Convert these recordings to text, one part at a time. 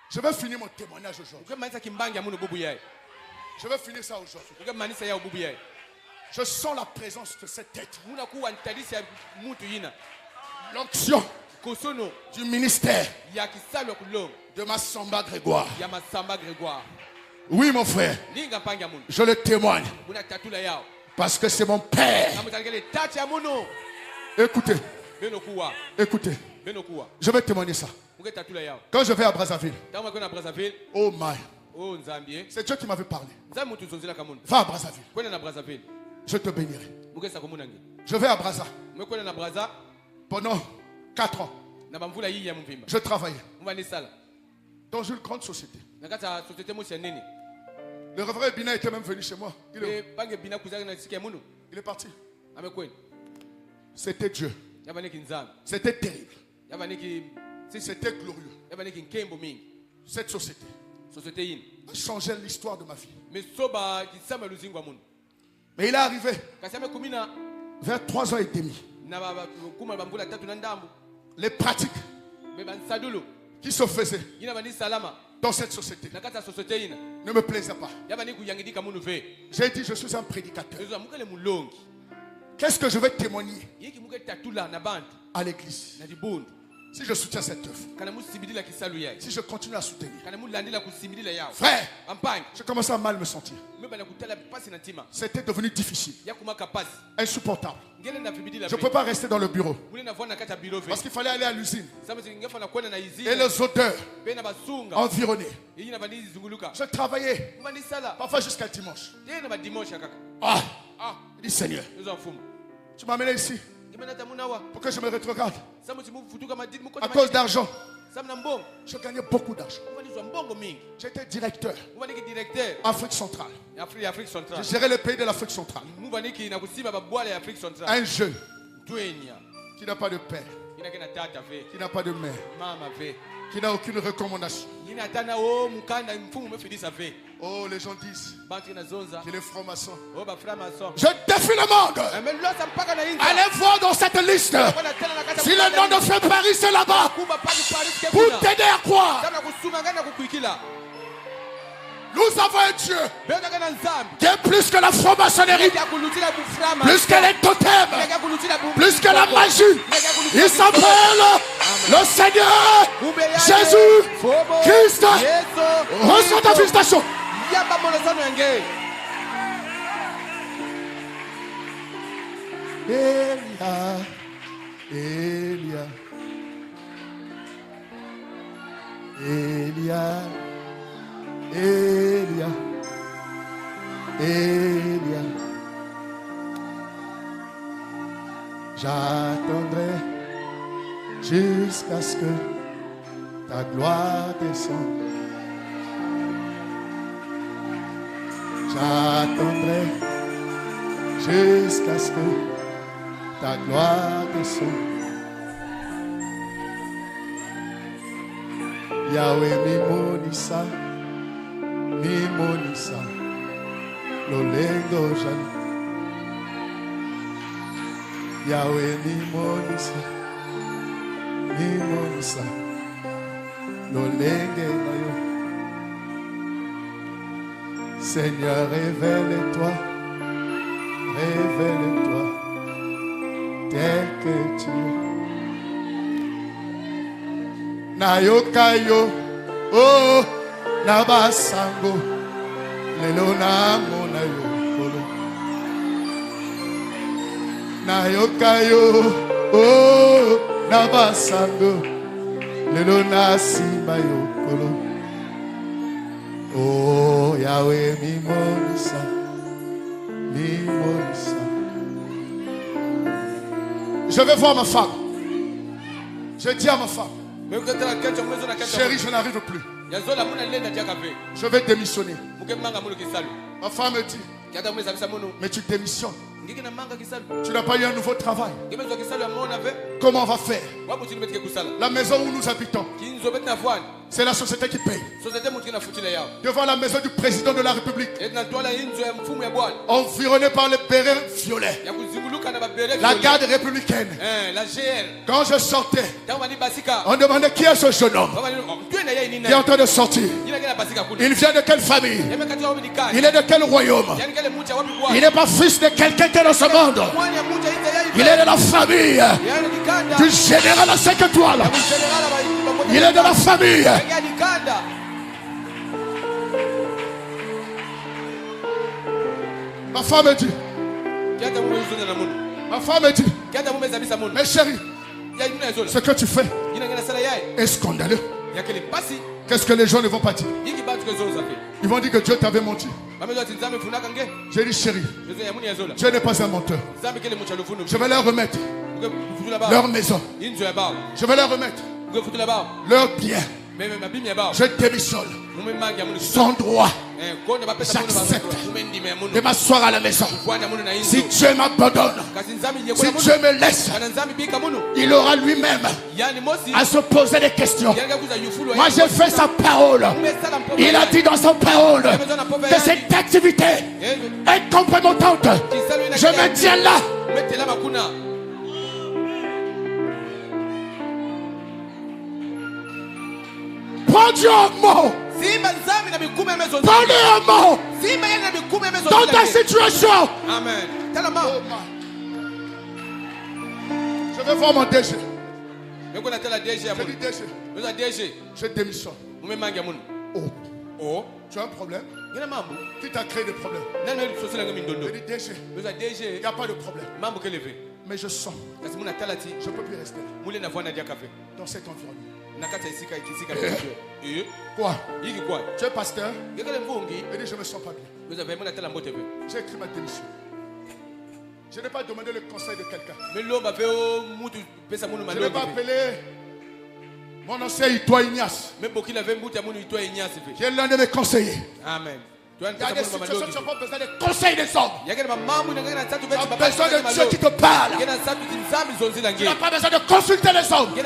Je vais finir mon témoignage aujourd'hui. Je vais finir ça aujourd'hui. Je sens la présence de cette tête. L'onction du ministère de Massamba Grégoire. Oui, mon frère, je le témoigne parce que c'est mon père. Écoutez, écoutez, je vais témoigner ça. Quand je vais à Brazzaville, oh my, c'est Dieu qui m'avait parlé. Va à Brazzaville, je te bénirai. Je vais à Brazza. Pendant 4 ans, je travaillais dans une grande société. Le révérend Bina était même venu chez moi. Il est parti. C'était Dieu. C'était terrible. C'était glorieux. Cette société a changé l'histoire de ma vie. Mais il est arrivé vers 3 ans et demi. Les pratiques qui se faisaient dans cette société ne me plaisaient pas. J'ai dit, je suis un prédicateur. Qu'est-ce que je vais témoigner à l'église? Si je soutiens cette œuvre, si je continue à soutenir, frère, je commençais à mal me sentir. C'était devenu difficile, insupportable. Je ne peux pas rester dans le bureau parce qu'il fallait aller à l'usine et les odeurs environnées. Je travaillais parfois jusqu'à dimanche. Il dit, Seigneur, tu m'as amené ici pour que je me rétrograde à cause d'argent. Je gagnais beaucoup d'argent. J'étais directeur Afrique centrale. Je gérais le pays de l'Afrique centrale. Un jeune qui n'a pas de père, qui n'a pas de mère, qui n'a aucune recommandation. Oh, les gens disent qu'il est franc-maçon. Je défie le monde. Allez voir dans cette liste si le nom de Frère Paris c'est là-bas pour t'aider à croire. Nous avons un Dieu qui est plus que la franc-maçonnerie, plus que les totems, plus que la magie. Il s'appelle le Seigneur Jésus Christ. Reçois ta félicitation. Elia, Elia, Elia, Elia. J'attendrai jusqu'à ce que ta gloire descende. J'attendrai jusqu'à ce que ta gloire descende. Yahweh mimonisa, mimonisa, lolengo jali. Yahweh mimonisa, mimonisa, lolenge na yo. Seigneur, révèle-toi, révèle-toi, tel que tu es. Nayokayo, oh, nabasango, lelo namo na yokolo. Nayokayo, oh, nabasango, lelo nasima yokolo. Oh, Yahweh, mimonisa, mimonisa. Je vais voir ma femme. Je dis à ma femme, chérie, je n'arrive plus. Je vais démissionner. Ma femme me dit, mais tu démissionnes. Tu n'as pas eu un nouveau travail. Comment on va faire? La maison où nous habitons, c'est la société qui paye. Devant la maison du président de la République, environné par les bérets violets, la garde républicaine. Quand je sortais, on demandait qui est ce jeune homme qui est en train de sortir. Il vient de quelle famille? Il est de quel royaume? Il n'est pas fils de quelqu'un qui est dans ce monde. Il est de la famille du général à 5 étoiles. Il est de la famille. Ma femme dit. Ma femme dit. Mais chérie, ce que tu fais est scandaleux. Qu'est-ce que les gens ne vont pas dire? Ils vont dire que Dieu t'avait menti. J'ai dit chérie, Dieu n'est pas un menteur. Je vais leur remettre leur maison. Je vais leur remettre leur bien. Je démissionne sans droit. J'accepte de m'asseoir à la maison. Si Dieu m'abandonne, si Dieu me laisse, il aura lui-même à se poser des questions. Moi j'ai fait sa parole. Il a dit dans sa parole que cette activité est compromettante. Je me tiens là. Prends Dieu en mot. Parlez un mot dans ta situation. Amen. Je vais voir mon DG. Je dis DG. Je démissionne. Oh. Tu as un problème? Qui t'a créé des problèmes? Je dis DG. Il n'y a pas de problème. Mais je sens. Je ne peux plus rester dans cet environnement. Quoi? Tu es pasteur? Il dit je ne me sens pas bien. J'ai écrit ma démission. Je n'ai pas demandé le conseil de quelqu'un. Je n'ai pas appelé mon ancien Itoa Ignace, qui est l'un de mes conseillers. Amen. Il y a des situations où tu n'as pas besoin des conseils des hommes. Tu as besoin de Dieu qui te parle. Tu n'as pas besoin de consulter les hommes. Tu as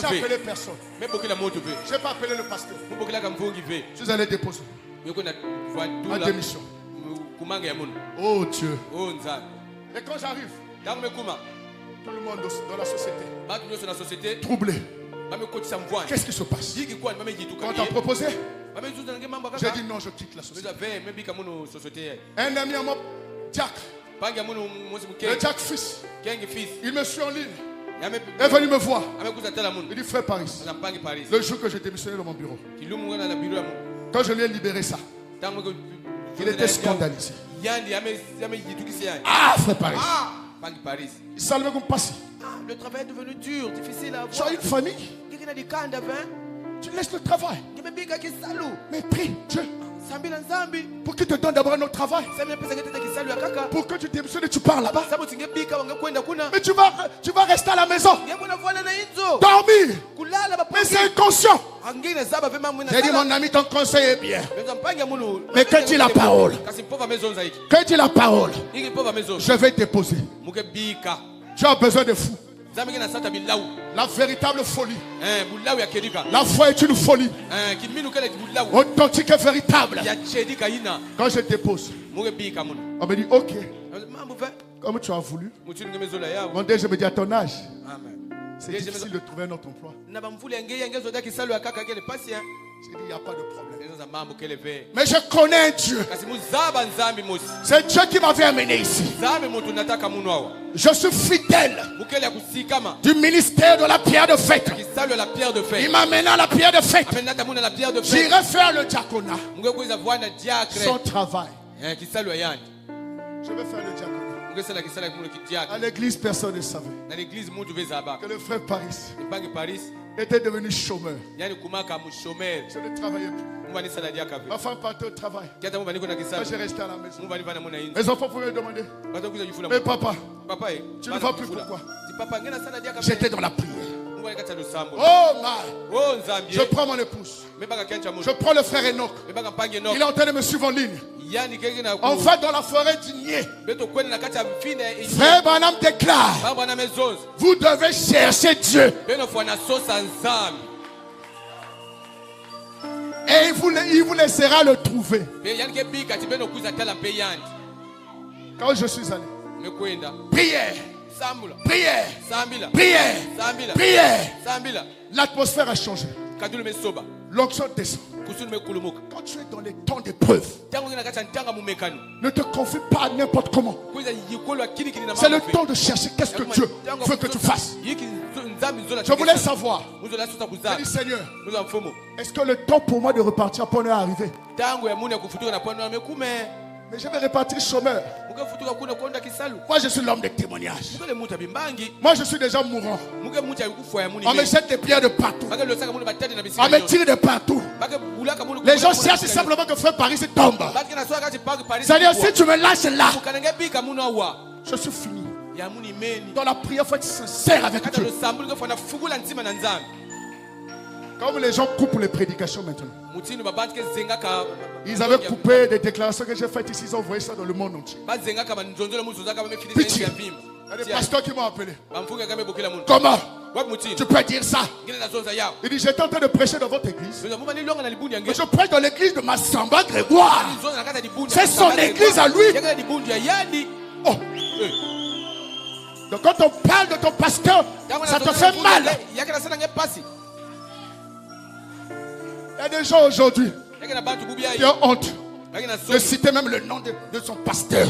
appelé personne. Je n'ai pas appelé le pasteur. Je suis allé déposer ma démission. Oh Dieu. Et quand j'arrive, tout le monde dans la société troublé. Qu'est-ce qui se passe? Quand on t'a proposé, j'ai dit non, je quitte la société. Un ami à moi, Jack, le Jack fils, il me suit en ligne. Il est venu me voir. Il dit frère Paris, le jour que j'ai démissionné dans mon bureau, quand je lui ai libéré ça, il était scandalisé. Ah frère Paris, il salve comme passé. Le travail est devenu dur, difficile à avoir. Tu as une famille. Tu laisses le travail. Mais prie Dieu pour qu'il te donne d'abord un autre travail. Pour que tu démissionnes et tu pars là-bas. Mais tu vas rester à la maison. Dormir. Mais c'est inconscient. J'ai dit mon ami, ton conseil est bien. Mais que dit la parole? Que dit la parole? Je vais déposer. Tu as besoin de fous. La véritable folie. La foi est une folie. Authentique et véritable. Quand je dépose, on me dit ok. Comme tu as voulu. Mon Dieu, je me dis à ton âge, c'est difficile de trouver un autre emploi. J'ai dit il n'y a pas de problème. Mais je connais un Dieu. C'est Dieu qui m'avait amené ici. Je suis fidèle du ministère de la pierre de fête. Il m'a amené à la pierre de fête. J'irai faire le diaconat. Son travail. Je vais faire le diaconat. À l'église, personne ne savait que le frère Paris était devenu chômeur. Je ne travaillais plus. Ma femme partait au travail. Moi, j'ai resté à la maison. Mes enfants pouvaient me demander, mais papa, tu ne vas plus pourquoi? J'étais dans la prière. Oh my. Je prends mon épouse. Je prends le frère Enoch. Il est en train de me suivre en ligne. On va dans la forêt d'Igné. Frère Branham déclare, vous devez chercher Dieu. Et il vous laissera le trouver. Quand je suis allé, prière, prière, prière, prière. L'atmosphère a changé. L'onction descend. Quand tu es dans les temps d'épreuve, ne te confie pas à n'importe comment. C'est le temps de chercher qu'est-ce que Dieu veut que tu fasses. Je voulais savoir, j'ai dit, Seigneur, est-ce que le temps pour moi de repartir pour est arrivé? Mais je vais repartir chômeur. Moi je suis l'homme de témoignage. Moi je suis déjà mourant. On me jette des pierres de partout. On me tire de partout. Les gens cherchent simplement que Frère Paris tombe. C'est-à-dire si tu me lâches là, je suis fini. Dans la prière, il faut être sincère avec Dieu. Comme les gens coupent les prédications maintenant. Ils avaient coupé des déclarations que j'ai faites ici. Ils ont envoyé ça dans le monde entier. Pitié. Il y a des pasteurs qui m'ont appelé. Comment tu peux dire ça? Il dit, j'étais en train de prêcher dans votre église. Mais je prêche dans l'église de Massamba Grégoire. C'est son église à lui. Oh. Donc quand on parle de ton pasteur, ça te fait mal. Il y a des gens aujourd'hui qui ont honte de citer même le nom de son pasteur.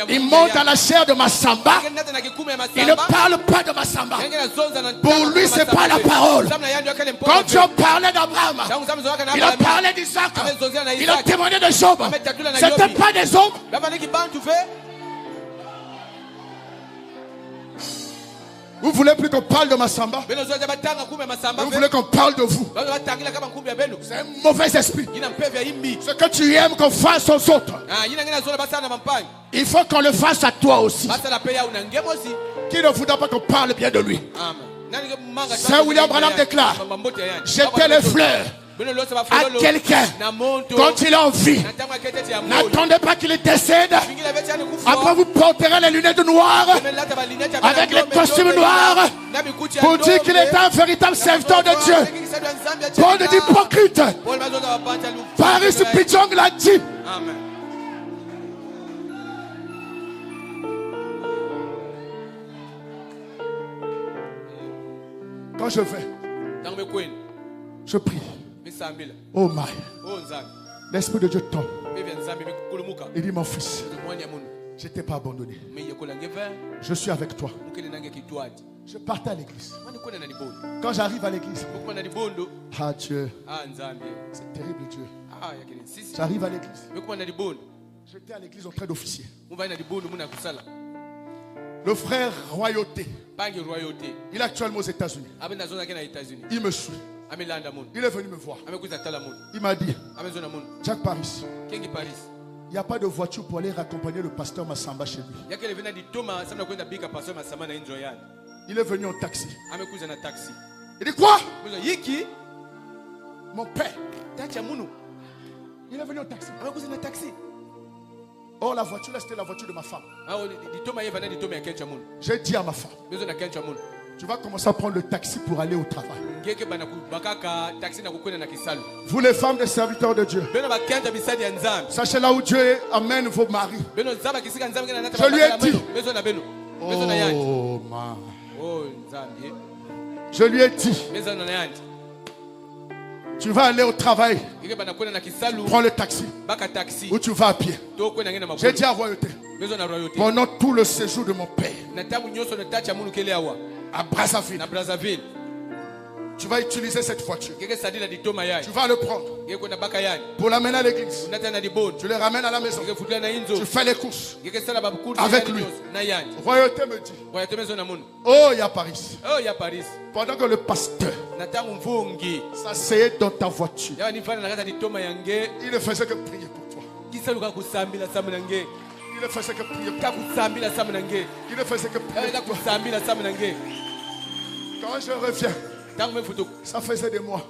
Il monte à la chair de Massamba. Il ne parle pas de Massamba. Pour lui, ce n'est pas la parole. Quand tu as parlé d'Abraham, il a parlé d'Isaac, il a témoigné de Job. Ce n'était pas des hommes. Vous voulez plus qu'on parle de Massamba? Vous voulez qu'on parle de vous? C'est un mauvais esprit. Ce que tu aimes qu'on fasse aux autres, il faut qu'on le fasse à toi aussi. Qui ne voudra pas qu'on parle bien de lui? Saint William Branham déclare, jetez les fleurs à quelqu'un quand il a envie. N'attendez pas qu'il décède. Après vous porterez les lunettes noires avec les costumes noirs pour dire qu'il est un véritable serviteur de Dieu. Bande d'hypocrites. Paris Pidjong l'a dit. Quand je vais, je prie. Oh my. L'Esprit de Dieu tombe. Il dit, mon fils, je ne t'ai pas abandonné. Je suis avec toi. Je partais à l'église. Quand j'arrive à l'église, ah Dieu, c'est terrible Dieu. J'arrive à l'église. J'étais à l'église en train d'officier. Le frère Royauté, il est actuellement aux États-Unis. Il me suit. Il est venu me voir. Il m'a dit, Jack Paris, il n'y a pas de voiture pour aller raccompagner le pasteur Massamba chez lui. Il est venu en taxi. Il dit quoi? Mon père. Il est venu en taxi. Oh, la voiture, là, c'était la voiture de ma femme. J'ai dit à ma femme, tu vas commencer à prendre le taxi pour aller au travail. Vous les femmes des serviteurs de Dieu, sachez là où Dieu amène vos maris. Je lui ai dit, oh man. Je lui ai dit, tu vas aller au travail, prends le taxi, ou tu vas à pied. J'ai dit à Royauté, pendant tout le séjour de mon père à Brazzaville, tu vas utiliser cette voiture. Tu vas le prendre pour l'amener à l'église. Tu le ramènes à la maison. Tu fais les courses avec lui. Royauté me dit, oh, il y a Paris. Pendant que le pasteur s'asseyait dans ta voiture, il ne faisait que prier pour toi. Il ne faisait que prier pour toi. Il ne faisait que prier pour toi. Quand je reviens, ça faisait des mois.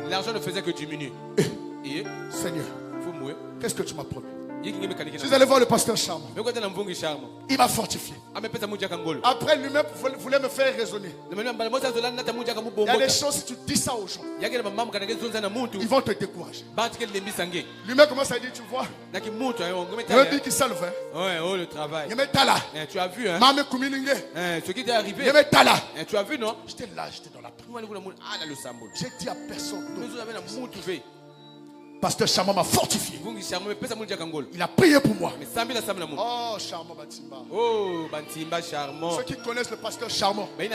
L'argent ne faisait que diminuer. Seigneur, qu'est-ce que tu m'as promis? Je suis Vous allé voir le pasteur Charmant. Il m'a fortifié. Après, lui-même voulait me faire raisonner. Il y a des choses, si tu dis ça aux gens, ils vont te décourager. Lui-même commence à dire, tu vois, le dit qu'il salve. Oh, le travail. Tu as vu, hein? Ce qui t'est arrivé. Tu as vu, non? J'étais là, j'étais dans la prière. J'ai dit à personne. Pasteur Charmant m'a fortifié. Il a prié pour moi. Oh, Charmant Bantimba. Oh, Bantimba Charmant. Ceux qui connaissent le pasteur Charmant, il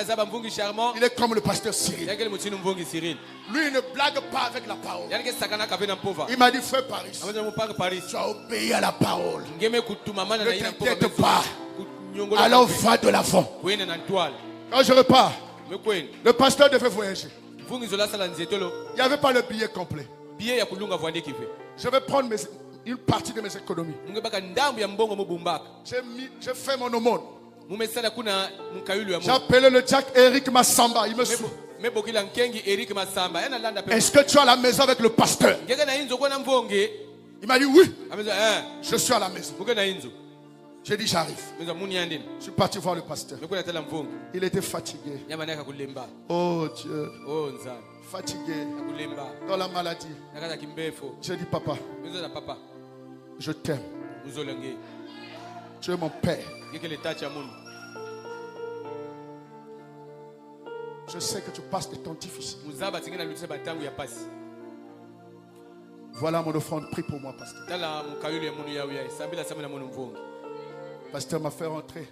est comme le pasteur Cyril. Lui, il ne blague pas avec la parole. Il m'a dit, frère Paris, tu as obéi à la parole. Ne t'inquiète pas. Alors va de l'avant. Quand je repars, le pasteur devait voyager. Il n'y avait pas le billet complet. Je vais prendre une partie de mes économies. J'ai fait mon aumône. J'ai appelé le Jack Eric Massamba. Il me suit. Est-ce que tu es à la maison avec le pasteur? Il m'a dit oui. Je suis à la maison. J'ai dit j'arrive. Je suis parti voir le pasteur. Il était fatigué. Oh Dieu. Fatigué. Dans la maladie. J'ai dit papa, je t'aime. Tu es mon père. Je sais que tu passes des temps difficiles. Voilà mon offrande. Prie pour moi, pasteur. Pasteur m'a fait rentrer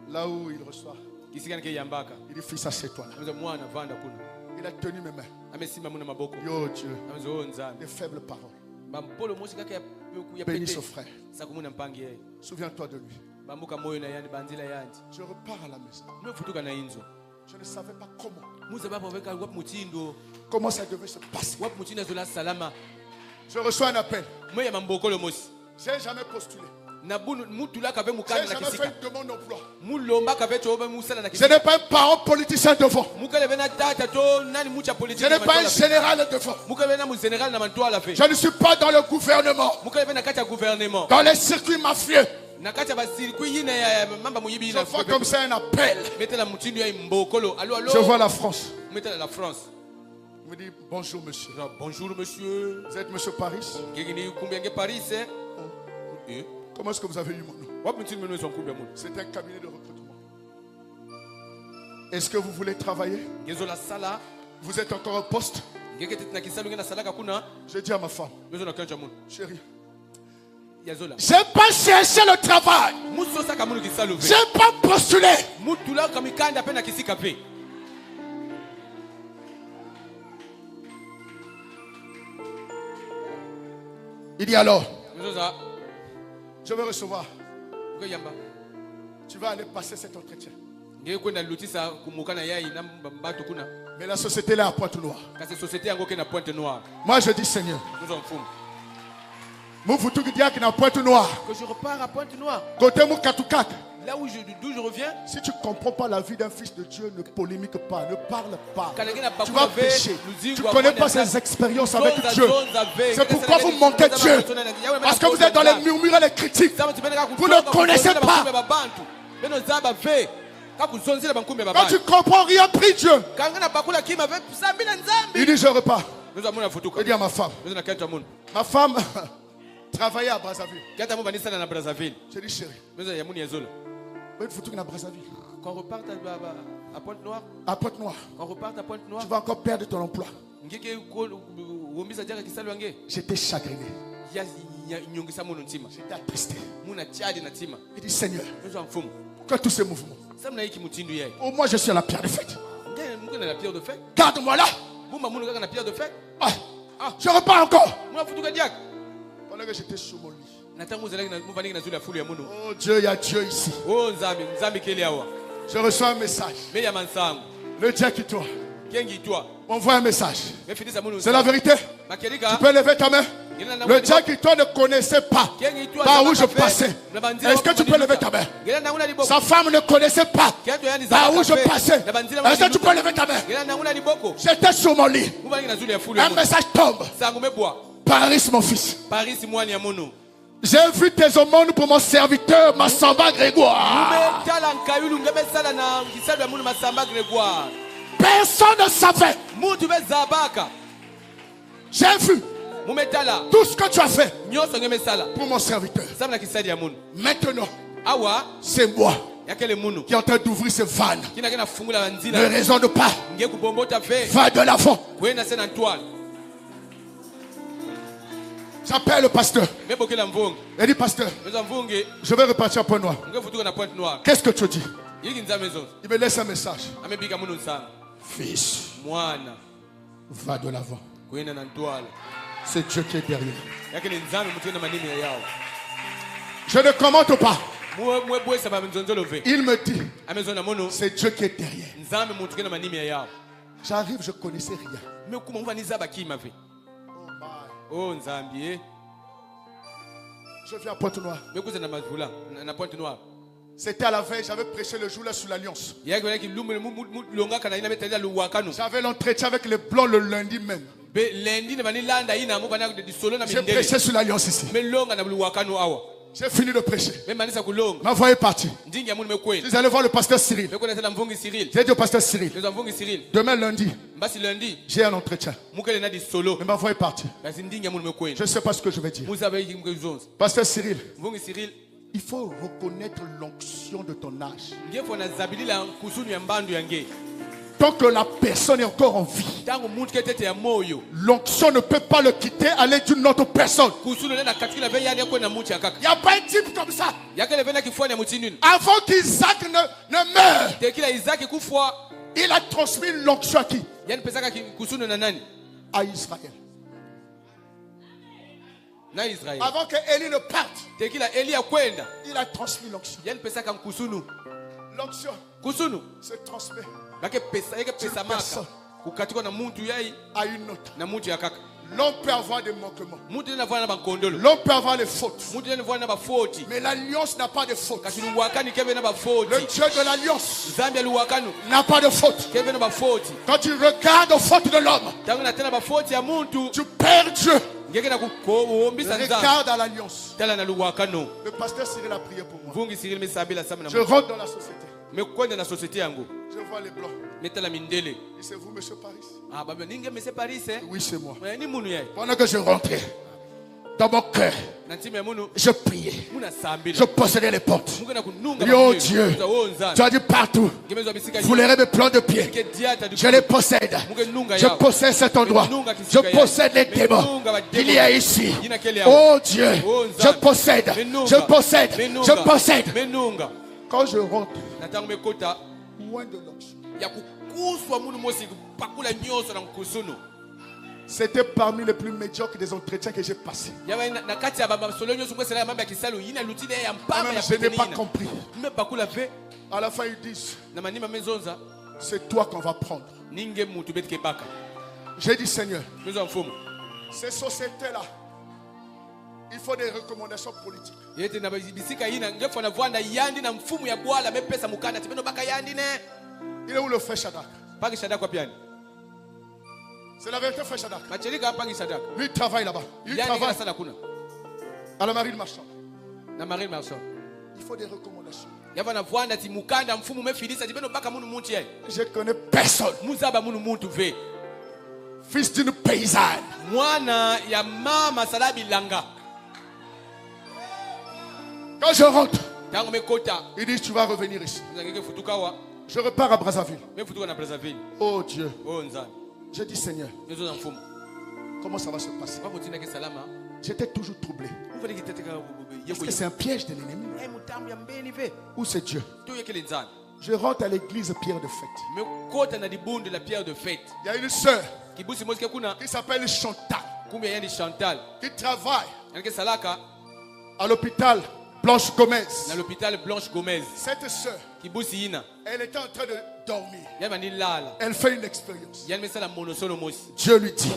là où il reçoit. Il dit fils, assieds-toi là. Il a tenu mes mains. Yo Dieu, des faibles paroles. Bénis ce frère. Souviens-toi de lui. Je repars à la maison. Je ne savais pas comment ça devait se passer. Je reçois un appel. J'ai jamais postulé. J'ai jamais fait une demande d'emploi. Je n'ai pas un parent politicien devant. Je n'ai pas un général devant. Je ne suis pas dans le gouvernement. Dans les circuits mafieux. Je vois comme ça un appel. Je vois la France. Il me dit bonjour monsieur. Bonjour monsieur. Vous êtes monsieur Paris? Comment est-ce que vous avez eu mon nom? C'est un cabinet de recrutement. Est-ce que vous voulez travailler? Vous êtes encore au poste? Je dis à ma femme, chérie, j'ai pas cherché le travail. J'ai pas postulé. Il dit alors, je vais recevoir. Tu vas aller passer cet entretien. Mais la société là à Pointe-Noire. Moi je dis Seigneur, que je repars à Pointe-Noire. Là d'où je reviens. Si tu ne comprends pas la vie d'un fils de Dieu, ne polémique pas, ne parle pas. Tu vas pécher. Tu ne connais pas ses expériences avec Dieu. C'est pourquoi vous manquez Dieu. Parce que vous êtes dans les murmures et les critiques. Vous ne connaissez pas. Quand tu comprends rien, prie Dieu. Il dit je repars. Il dit à ma femme. Ma femme travaillait à Brazzaville. J'ai dit chérie. Quand on repart à Pointe-Noire. À Pointe-Noire. Quand on repart à Pointe-Noire. Tu vas encore perdre ton emploi. J'étais chagriné. J'étais attristé. Il dit Seigneur, pourquoi tous ces mouvements? Au moins je suis à la pierre de fête. Garde-moi là. Je repars encore. Pendant que j'étais sur mon lit. Oh Dieu, il y a Dieu ici. Je reçois un message. Le Dieu qui toi. Envoie un message. C'est la vérité. Tu peux lever ta main. Le diable qui toi ne connaissait pas par où je passais. Est-ce que tu peux lever ta main? Sa femme ne connaissait pas par où je passais. Est-ce que tu peux lever ta main? J'étais sur mon lit. Un message tombe. Paris, mon fils. J'ai vu tes aumônes pour mon serviteur Massamba Grégoire. Personne ne savait. J'ai vu tout ce que tu as fait pour mon serviteur. Maintenant, c'est moi qui est en train d'ouvrir ces vannes. Ne raisonne pas. Va de l'avant. J'appelle le pasteur. Il dit, pasteur, je vais repartir à Pointe-Noire. Qu'est-ce que tu dis? Il me laisse un message. Fils, va de l'avant. C'est Dieu qui est derrière. Je ne commente pas. Il me dit, c'est Dieu qui est derrière. J'arrive, je ne connaissais rien. Oh Nzambi. Je viens à Pointe-Noire. C'était à la veille, j'avais prêché le jour-là sur l'Alliance. J'avais l'entretien avec les blancs le lundi même. J'ai prêché sur l'Alliance ici. J'ai fini de prêcher. Ma voix est partie. Vous allez voir le pasteur Cyril. J'ai dit au pasteur Cyril, demain lundi, j'ai un entretien. Mais ma voix est partie. Je ne sais pas ce que je vais dire. Pasteur Cyril, il faut reconnaître l'onction de ton âge. Tant que la personne est encore en vie, l'onction ne peut pas le quitter, aller d'une autre personne. Il n'y a pas un type comme ça. Avant qu'Isaac ne meure, il a transmis l'onction à qui? À Israël. Avant que Élie ne parte, il a transmis l'onction. L'onction se transmet à une autre. L'homme peut avoir des manquements. L'homme peut avoir des fautes. Mais l'alliance n'a pas de faute. Le Dieu de l'alliance n'a pas de faute. Quand tu regardes aux fautes de l'homme, tu perds Dieu. Regarde à l'alliance. Le pasteur Cyril a prié pour moi. Je rentre dans la société. Je vois les blancs. Et c'est vous, monsieur Paris? Oui, c'est moi. Pendant que je rentrais, dans mon cœur, je priais. Je possédais les portes. Oh Dieu, tu as dit partout, vous verrez mes plans de pied. Je les possède. Je possède cet endroit. Je possède les démons qu'il y a ici. Oh Dieu, je possède. Je possède. Je possède. Quand je rentre, loin de l'onction, c'était parmi les plus médiocres des entretiens que j'ai passés. Je n'ai pas compris. À la fin, ils disent, c'est toi qu'on va prendre. J'ai dit, Seigneur, ces sociétés-là, il faut des recommandations politiques. Il est où le frère Shadrach? C'est la vérité, frère Shadrach. Lui, il travaille là-bas. Il travaille à la marine marchande. Il faut des recommandations. Je connais personne. Fils d'une paysanne. Quand je rentre, il dit, tu vas revenir ici. Je repars à Brazzaville. Oh Dieu. Je dis, Seigneur, comment ça va se passer? J'étais toujours troublé. Est-ce que c'est un piège de l'ennemi? Ou c'est Dieu? Je rentre à l'église Pierre de Fête. Il y a une sœur qui s'appelle Chantal, qui travaille à l'hôpital Blanche Gomez. Dans l'hôpital Blanche Gomez. Cette sœur, elle était en train de dormir. Elle fait une expérience. Dieu lui dit,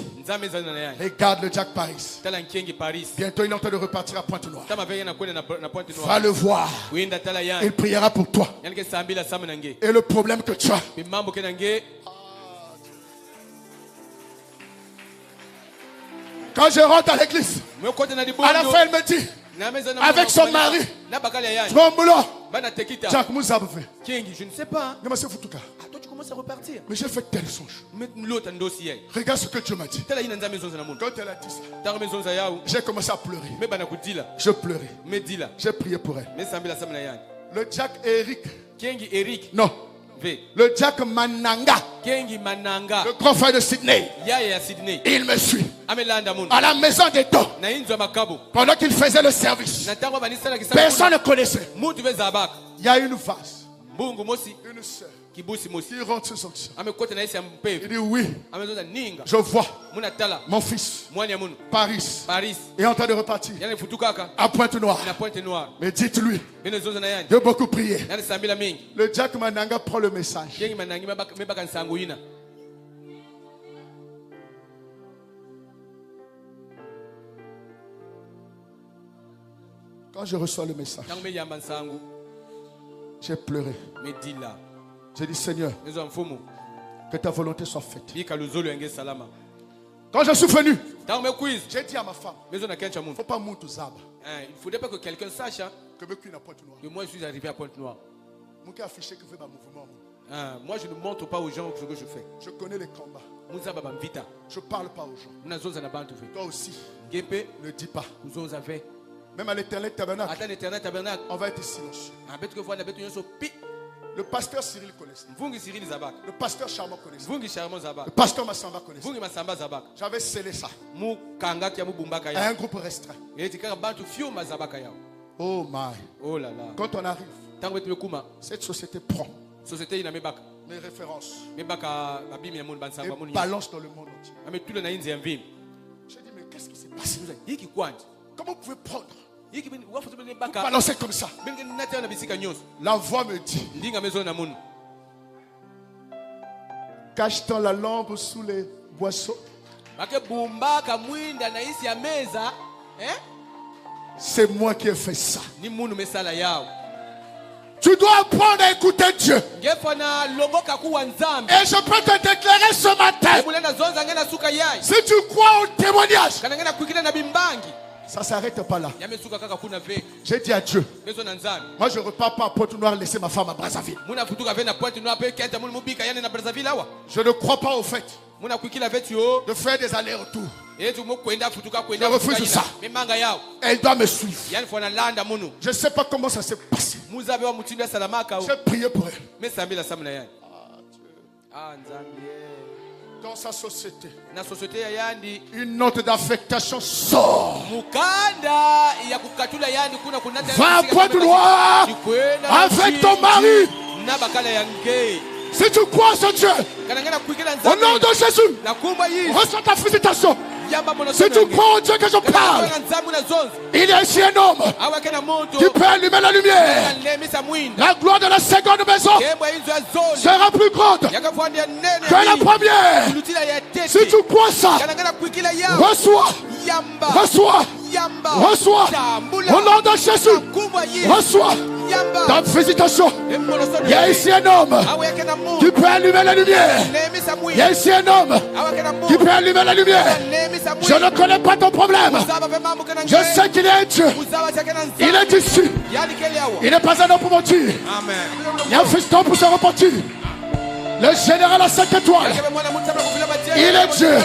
regarde le Jack Paris. Bientôt il est en train de repartir à Pointe-Noire. Va le voir. Il priera pour toi. Et le problème que tu as, quand je rentre à l'église, à la fin elle me dit, avec son mari, tremblant, Jack Mouzabve. Je ne sais pas. Toi tu commences à repartir. Mais j'ai fait tel songe. Dossier. Regarde ce que Dieu m'a dit. Quand elle a dit ça, j'ai commencé à pleurer. Je pleurais. J'ai prié pour elle. Le Jack Eric. Non. Le Jack Mananga, le grand frère de Sydney, il me suit à la maison des dons pendant qu'il faisait le service. Personne ne connaissait. Il y a une vase, une sœur qui rentre sur son chien. Il dit oui, je vois mon fils Paris est en train de repartir à Pointe-Noire. Mais dites-lui de beaucoup prier. Le Jack Mananga prend le message. Quand je reçois le message, j'ai pleuré. J'ai dit Seigneur, que ta volonté soit faite. Quand je suis venu, j'ai dit à ma femme, il ne faut pas monter aux arbres. Il ne faudrait pas que quelqu'un sache que moi je suis arrivé à Pointe-Noire. Moi je ne montre pas aux gens ce que je fais. Je connais les combats. Je ne parle pas aux gens. Toi aussi, ne dis pas. Même à l'éternel tabernacle, on va être silencieux. Le pasteur Cyril connaissait. Le pasteur Charmant connaissait. Le pasteur Massamba connaissait. J'avais scellé ça à un groupe restreint. Oh my. Oh là là. Quand on arrive, cette société prend mes références et balance dans le monde entier. J'ai dit mais qu'est-ce qui s'est passé? Comment vous pouvez prendre? Vous balancez comme ça. La voix me dit, cache-t-on la lampe sous les boisseaux? C'est moi qui ai fait ça. Tu dois apprendre à écouter Dieu. Et je peux te déclarer ce matin, si tu crois au témoignage, ça ne s'arrête pas là. J'ai dit à Dieu, moi je ne repars pas à Pointe-Noire laisser ma femme à Brazzaville. Je ne crois pas au fait de faire des allers-retours. Je refuse ça. Elle doit me suivre. Je ne sais pas comment ça s'est passé. J'ai prié pour elle. Dans sa société, une note d'affectation sort. Va à Pointe-Noire avec ton mari. Si tu crois en Dieu, au nom de Jésus, reçois ta visitation. Si tu crois en Dieu que je parle, il y a ici un homme qui peut allumer la lumière. La gloire de la seconde maison sera plus grande que la première. Si tu crois ça, reçois au nom de Jésus, reçois ta visitation. Il y a ici un homme qui peut allumer la lumière. Il y a ici un homme qui peut allumer la lumière. Je ne connais pas ton problème. Je sais qu'il est un Dieu. Il est ici. Il n'est pas un homme pour mentir. Il y a un fiston pour se repentir. Le général à 5 étoiles. Il est Dieu.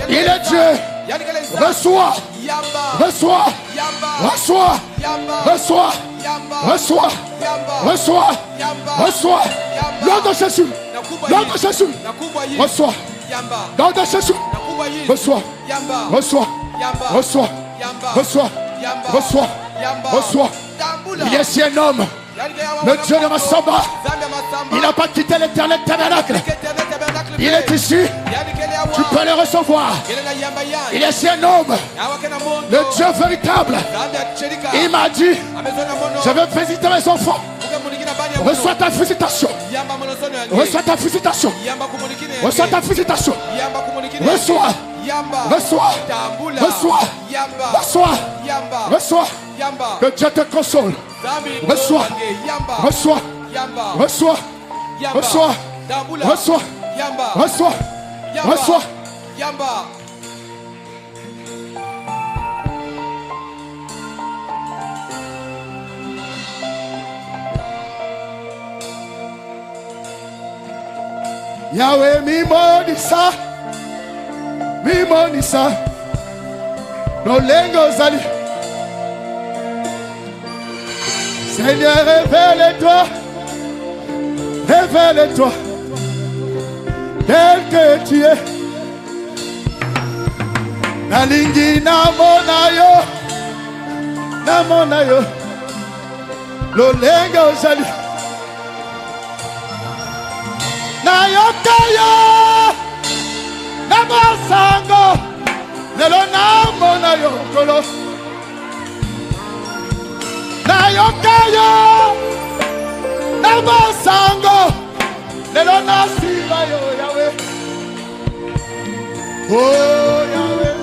Il est Dieu. Reçois. Reçois. Reçois. Reçois. Reçois. Reçois. Reçois. Nom de Jésus. Nom de Jésus. Reçois. Nom de Jésus. Reçois. Reçois. Reçois. Reçois. Reçois. Reçois. Il y a ici un homme. Le Dieu de Massamba. Il n'a pas quitté l'éternel tabernacle. Il est ici. Tu peux le recevoir. Il est ici un homme. Le Dieu véritable. Il m'a dit, je vais visiter mes enfants. Reçois ta visitation. Reçois ta visitation. Reçois ta visitation. Reçois. Reçois. Reçois. Reçois. Reçois. Que Dieu te console. Reçois. Reçois. Reçois. Reçois. Reçois. Reçois. Reçois. Yahweh mimonisa. Mimonisa. No lengo zali. Seigneur, révèle-toi. Révèle-toi. Tel que tu es. Nalingi namonayo. Namonayo. Lo lengo zali. Nayokayo. Namasango. Lelo namonayo kolo. Nayokayo. Namasango. Lelo nasibayo Yahweh. Oh Yahweh.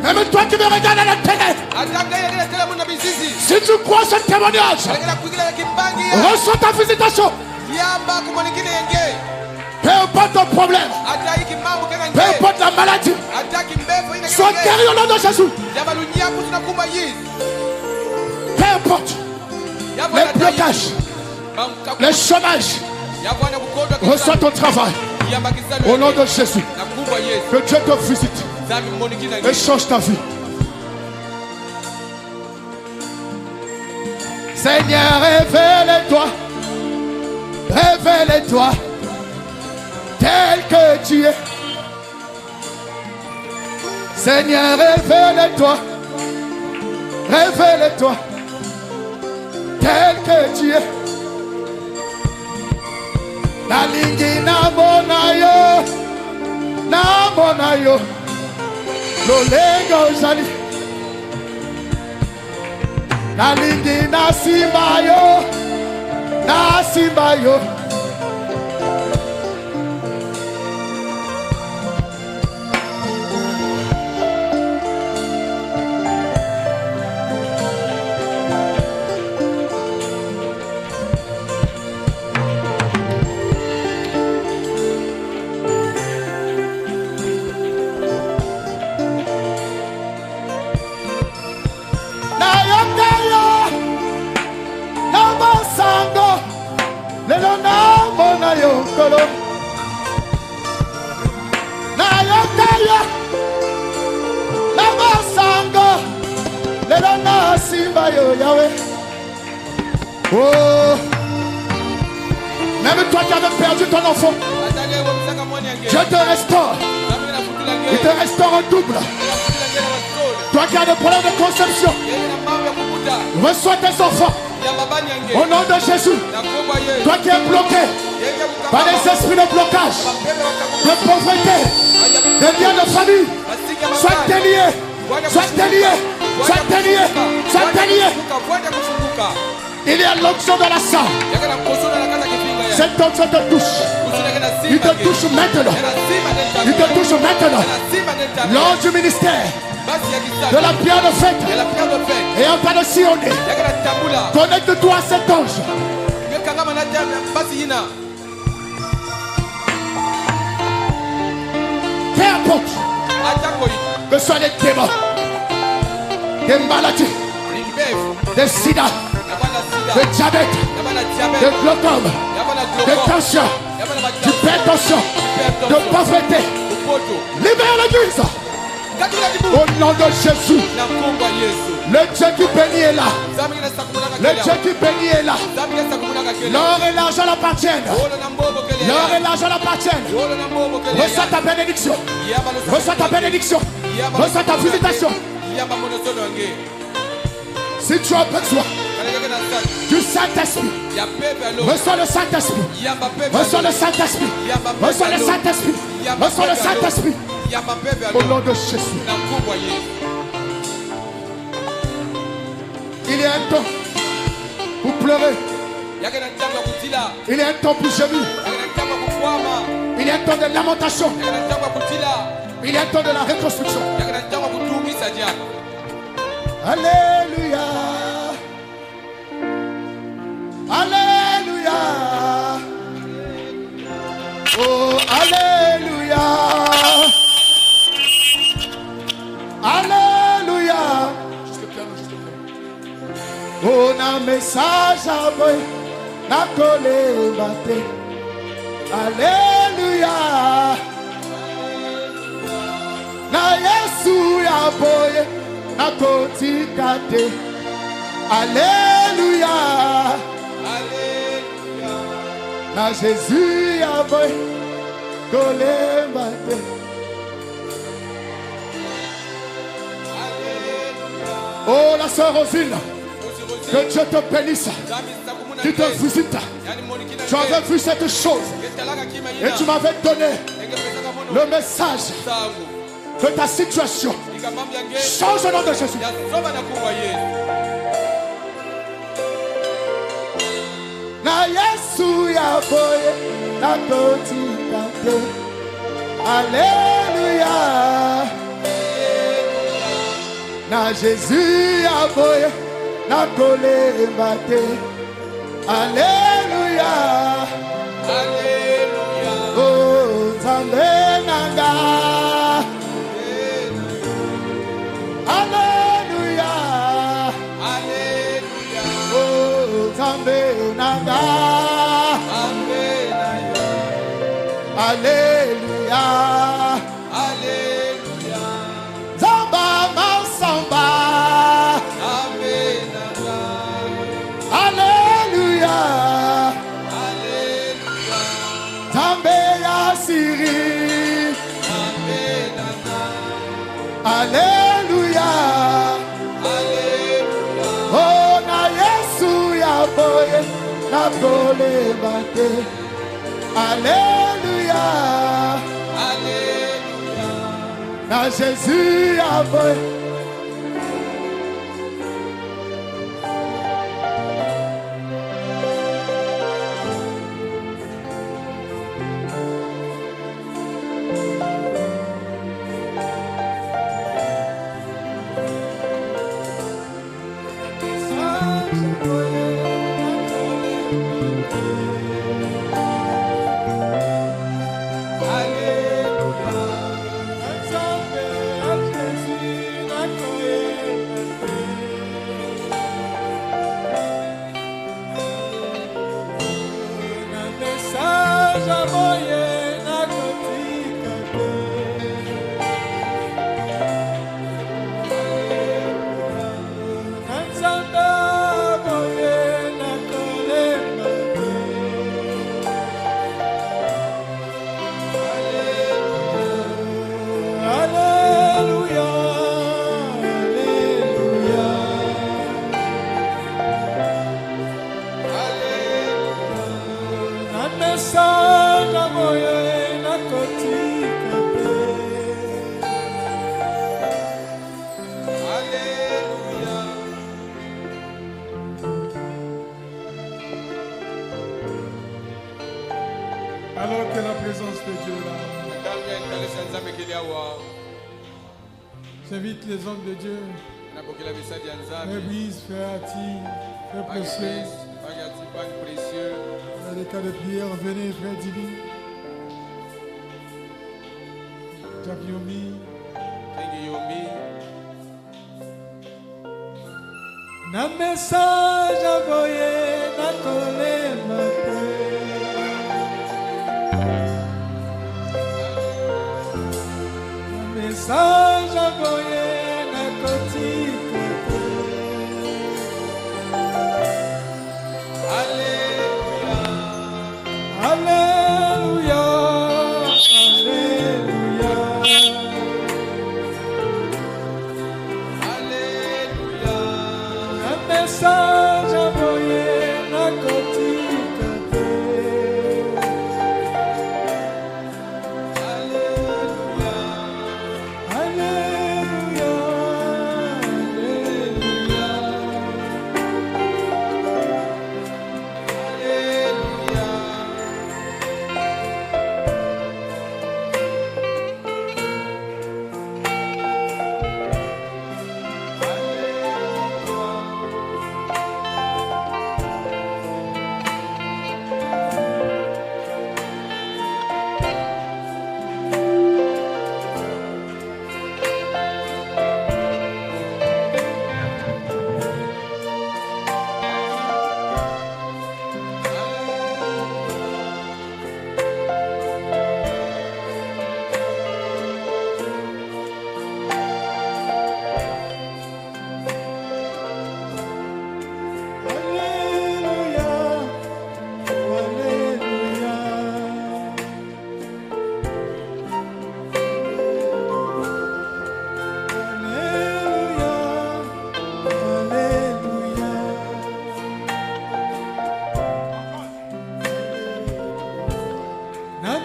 Même toi qui me regardes à la télé, si tu crois ce témoignage, reçois ta visitation. Peu importe ton problème, peu importe la maladie, sois guéri au nom de Jésus. Peu importe les blocages, les chômages, reçois ton travail au nom de Jésus. Que Dieu te visite et change ta vie. Seigneur, révèle-toi, révèle-toi tel que tu es. Seigneur, révèle-toi, révèle-toi tel que tu es. Nalingi namonayo, namonayo, lolengo zali. Nalingi nasimbayo, nasimbayo. Oh, même toi qui avais perdu ton enfant, Dieu te restaure. Il te restaure en double. Toi qui as des problèmes de conception, reçois tes enfants au nom de Jésus. Toi qui es bloqué par des esprits de blocage, de pauvreté, de liens de famille, sois délié, sois délié, sois délié, sois délié. Il y a l'onction dans la salle. Cette onction te touche. Il te touche maintenant. Il te touche maintenant. L'ange du ministère de la pierre de fête et en train de sillonner. Connecte-toi à cet ange. Peu importe que ce soit des démons, des maladies, des sida, de diabète, de glaucome, de tension, d'hypertension, de pauvreté. Libère l'église. Au nom de Jésus. Le Dieu qui bénit est là. Le Dieu qui bénit est là. L'or et l'argent l'appartiennent. L'or et l'argent l'appartiennent. Reçois ta bénédiction. Reçois ta bénédiction. Reçois ta visitation. Si tu as besoin du Saint-Esprit, reçois le Saint-Esprit. Reçois le Saint-Esprit. Reçois le Saint-Esprit. Reçois le Saint-Esprit. Au nom de Jésus. Il y a un temps pour pleurer. Il y a un temps pour gémir. Il y a un temps de lamentation. Il y a un temps de la reconstruction. Alléluia. Alléluia. Oh, alléluia. Alléluia. On a un message à vous. Na collé batté. Alléluia. Na Yesu ya boye. Na koti kate. Alléluia. Alléluia. Na Jésus ya boye. Collé batté. Oh la sœur Rosine. Que Dieu te bénisse. Qui te visite. Tu avais vu cette chose. Et tu m'avais donné le message de ta situation. Change au nom de Jésus. Na Yesu ya boye. Na koti kate. Alléluia. Na Jésus ya boye. Na collé batté. Alléluia. Alléluia. Oh, Zambé Nanga. Alléluia. Alléluia. Oh, Zambé Nanga. Alléluia. Alléluia. Zamba Mansamba. Alléluia. Alléluia. Tambeya Siri. Alléluia. Alléluia. Oh na Yesu ya boye. Na kole bate. Alléluia. Alléluia. Na Jésus ya boye. Alors que la présence de Dieu est là. J'invite les hommes de Dieu. Église, frère Ati, frère précieux. Dans les cas de prière, venez, frère Divi. Jacques Yomi. Na message envoyé, na collé matin. Message envoyé na quotidien. Alléluia. Alléluia. Alléluia.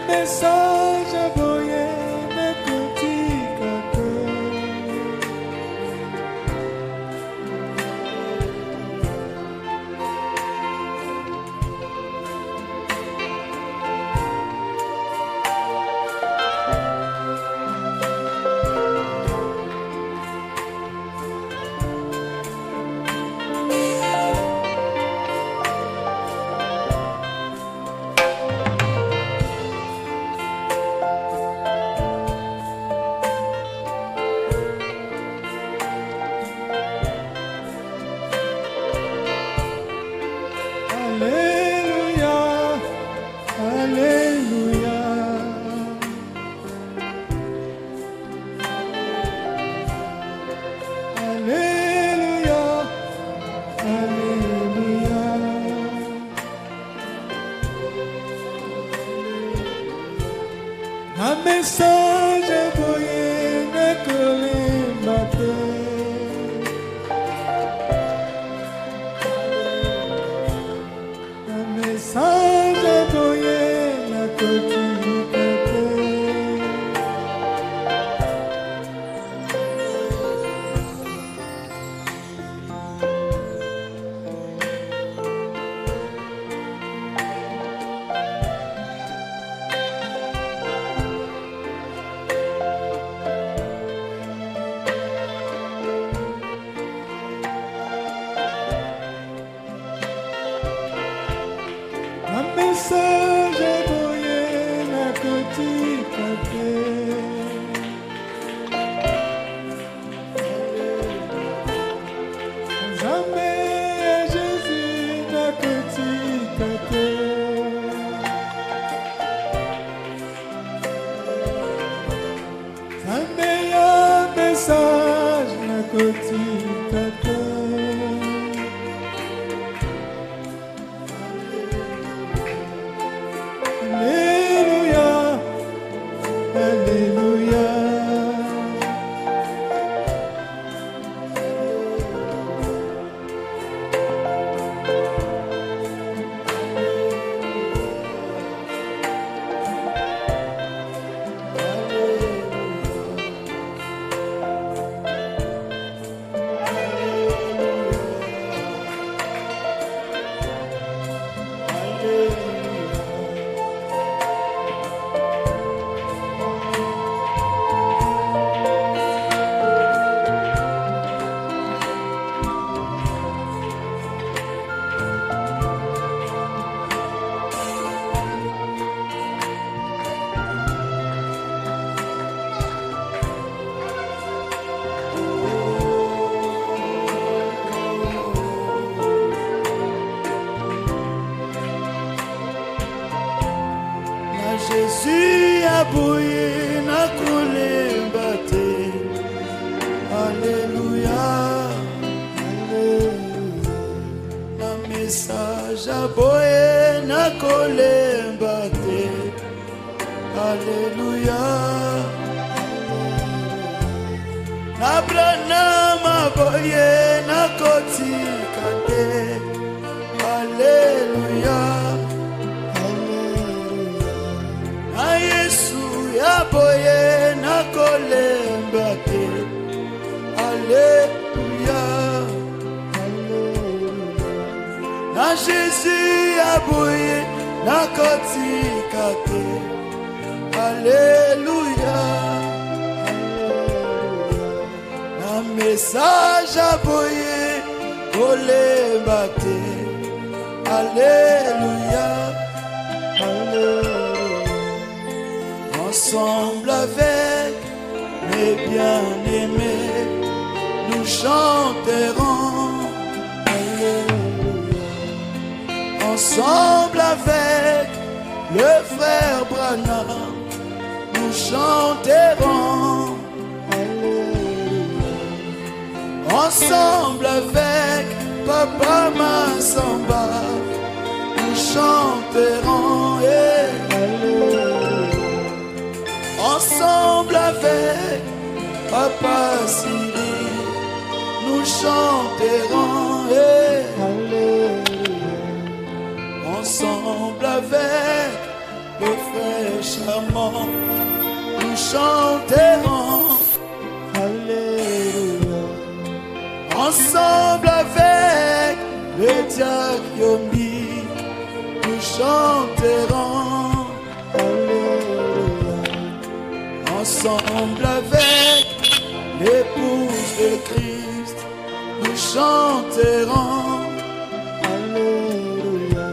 message aboye nakotika te. Un message aboye nakolemba te. Un message aboye nakotika te. Un message aboye nakotika te. Nzambe ya Jésus nakotika te. Nzambe ya message nakotika te. Jésus aboye nakolemba te. Alléluia, Alléluia. Un message aboye nakolemba te. Alléluia. Abraham aboye nakotika te. Alléluia. Aboye nakolemba te. Alléluia, na Jésus aboye nakotika te. Alléluia, na message aboye kolemba te. Alléluia, Alléluia. Ensemble avec mes bien-aimés, nous chanterons. Alléluia. Ensemble avec le frère Branham, nous chanterons. Alléluia. Ensemble avec Papa Massamba, nous chanterons. Alléluia. Ensemble avec Papa Cyril, nous chanterons. Alléluia. Ensemble avec les frères charmants, nous chanterons Alléluia. Ensemble avec les diacres Yomi, nous chanterons Alléluia. Ensemble avec l'épouse de Christ, nous chanterons Alléluia.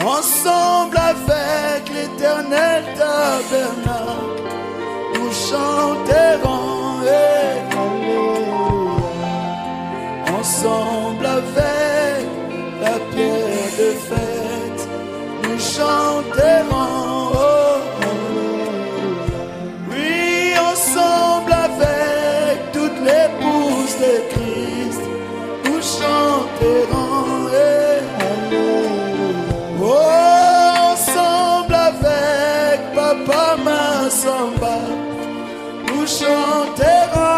Ensemble avec l'Éternel tabernacle, nous chanterons Alléluia. Ensemble avec la pierre de fête, nous chanterons Alléluia. Oui, ensemble avec toutes les épouses de Christ, nous chanterons Alléluia. Oh, ensemble avec Papa Massamba, nous chanterons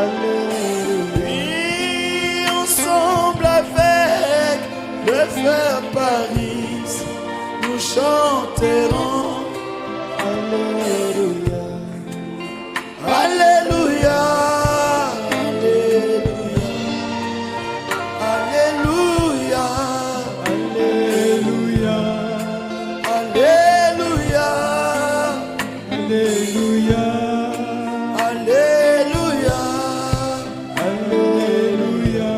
Alléluia. Oui, ensemble avec le frère Paris, nous chanterons Alléluia. Alléluia. Alléluia. Alléluia. Alléluia. Alléluia. Alléluia. Alléluia.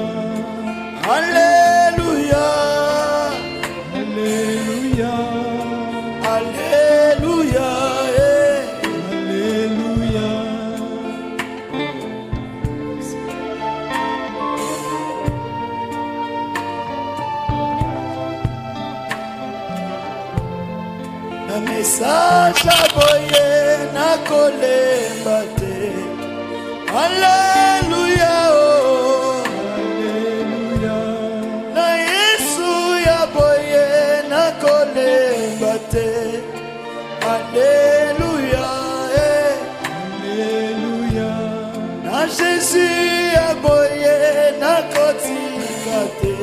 Alléluia. Alléluia. Alléluia. Un message aboyé na kolemba te. Alléluia, oh. Alléluia. Na Yesu ya boye na kolemba te. Alléluia, Alléluia. Na Jésus ya boye na kotika te.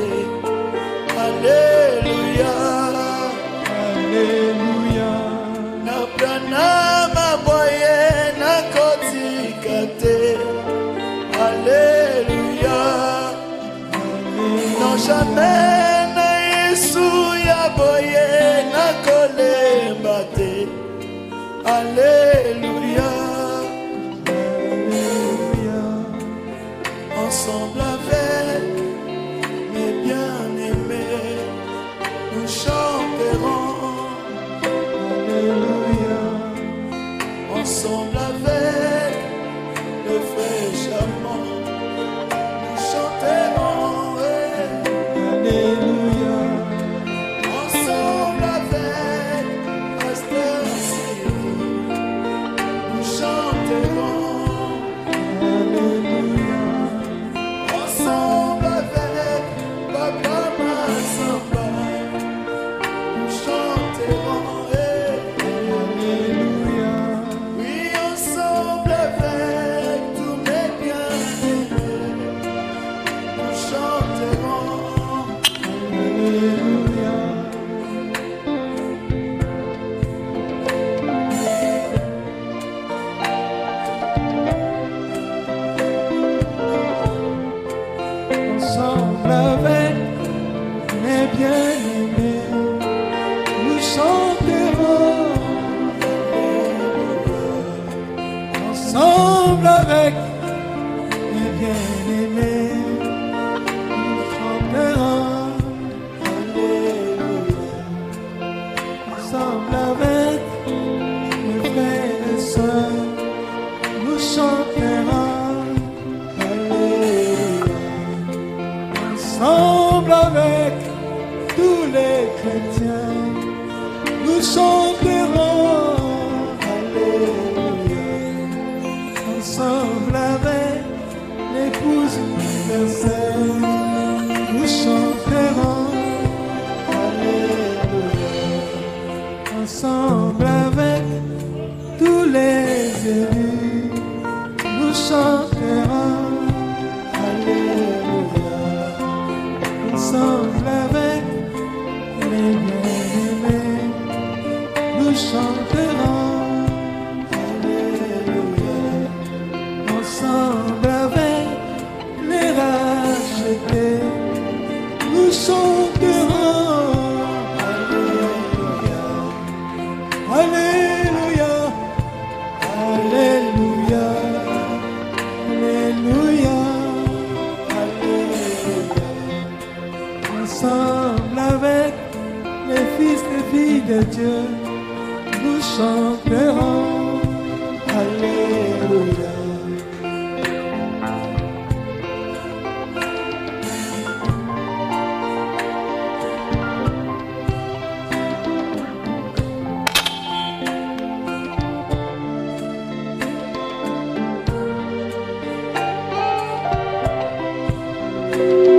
Alléluia. Alléluia. Na pranama boye na kotika te. Alléluia. Non jamais na Yesu ya boye na kolemba te. Alléluia. Alléluia. Ensemble avec mes bien-aimés, nous chanterons Alléluia. Ensemble avec le frère charmant, nous chanterons Alléluia. Ensemble avec Pasteur Cyril, nous chanterons Alléluia. Ensemble avec Papa Massamba, nous chanterons Alléluia. Oui, ensemble avec tous mes bien-aimés, nous chanterons Alléluia. Ensemble avec mes bien-aimés, nous chanterons Alléluia. Ensemble avec mes bien-aimés, nous chanterons Alléluia. Ensemble avec mes frères et sœurs, nous chanterons Alléluia. Ensemble avec tous les chrétiens, nous chanterons Alléluia. Ensemble avec l'épouse universelle, nous chanterons Alléluia. Ensemble avec tous les élus, nous chanterons Alléluia. Ensemble avec les bien-aimés, chanterons. Alléluia. Ensemble avec les rachetés, nous chanterons. Alléluia. Alléluia. Alléluia. Alléluia. Alléluia. Ensemble avec les fils et filles de Dieu, nous chanterons. Alléluia. Alléluia.